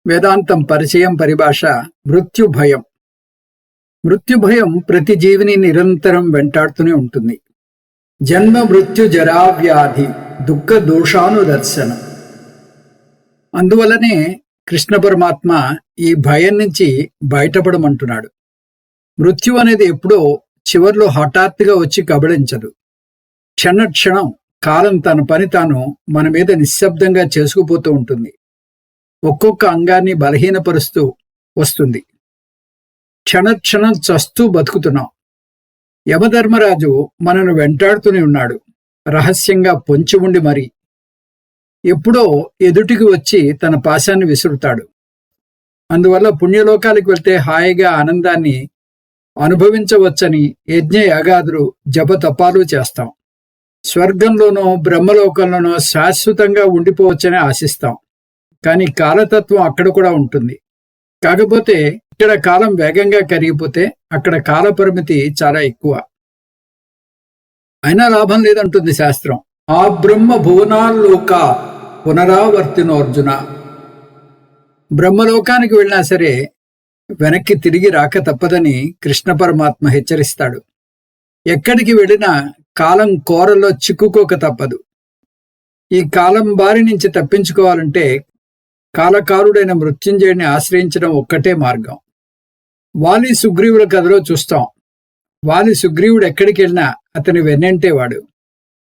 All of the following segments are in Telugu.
వేదాంతం పరిచయం పరిభాష మృత్యుభయం. మృత్యుభయం ప్రతి జీవిని నిరంతరం వెంటాడుతూనే ఉంటుంది. జన్మ మృత్యు జరావ్యాధి దుఃఖ దోషానుదర్శనం. అందువలనే కృష్ణ పరమాత్మ ఈ భయం నుంచి బయటపడమంటున్నాడు. మృత్యు అనేది ఎప్పుడో చివర్లో హఠాత్తుగా వచ్చి కబళించదు. క్షణక్షణం కాలం తన పని తాను మన మీద నిశ్శబ్దంగా చేసుకుపోతూ ఉంటుంది. ఒక్కొక్క అంగాన్ని బలహీనపరుస్తూ వస్తుంది. క్షణక్షణం చస్తూ బతుకుతున్నాం. యమధర్మరాజు మనను వెంటాడుతూనే ఉన్నాడు, రహస్యంగా పొంచి ఉండి మరి. ఎప్పుడో ఎదుటికి వచ్చి తన పాశాన్ని విసురుతాడు. అందువల్ల పుణ్యలోకాలకు వెళ్తే హాయిగా ఆనందాన్ని అనుభవించవచ్చని యజ్ఞయాగాదులు జపతపాలు చేస్తాం. స్వర్గంలోనో బ్రహ్మలోకంలోనో శాశ్వతంగా ఉండిపోవచ్చని ఆశిస్తాం. కానీ కాలతత్వం అక్కడ కూడా ఉంటుంది. కాకపోతే ఇక్కడ కాలం వేగంగా కరిగిపోతే అక్కడ కాల పరిమితి చాలా ఎక్కువ. అయినా లాభం లేదంటుంది శాస్త్రం. ఆ బ్రహ్మ భువనాల్లోక పునరావర్తినోర్జున. బ్రహ్మలోకానికి వెళ్ళినా సరే వెనక్కి తిరిగి రాక తప్పదని కృష్ణ పరమాత్మ హెచ్చరిస్తాడు. ఎక్కడికి వెళ్ళినా కాలం కోరల్లో చిక్కుకోక తప్పదు. ఈ కాలం బారి నుంచి తప్పించుకోవాలంటే కాలకారుడైన మృత్యుంజయుడిని ఆశ్రయించడం ఒక్కటే మార్గం. వాలి సుగ్రీవుల కథలో చూస్తాం. వాలి సుగ్రీవుడు ఎక్కడికి వెళ్ళినా అతని వెన్నంటేవాడు.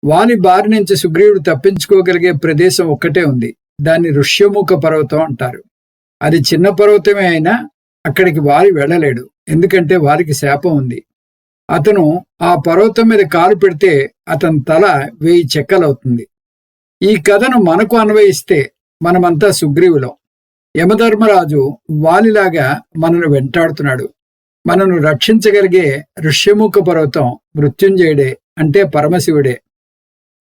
వాలి బారి నుంచి సుగ్రీవుడు తప్పించుకోగలిగే ప్రదేశం ఒక్కటే ఉంది. దాన్ని ఋష్యముఖ పర్వతం అంటారు. అది చిన్న పర్వతమే అయినా అక్కడికి వాలి వెళ్ళలేడు. ఎందుకంటే వాలికి శాపం ఉంది. అతను ఆ పర్వతం మీద కాలు పెడితే అతని తల 1000 చెక్కలవుతుంది. ఈ కథను మనకు అన్వయిస్తే మనమంతా సుగ్రీవులం. యమధర్మరాజు వాలిలాగా మనను వెంటాడుతున్నాడు. మనను రక్షించగలిగే ఋష్యముఖ పర్వతం మృత్యుంజయుడే, అంటే పరమశివుడే.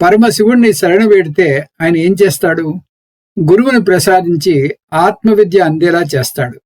పరమశివుణ్ణి శరణ వేడితే ఆయన ఏం చేస్తాడు? గురువుని ప్రసాదించి ఆత్మవిద్య అందేలా చేస్తాడు.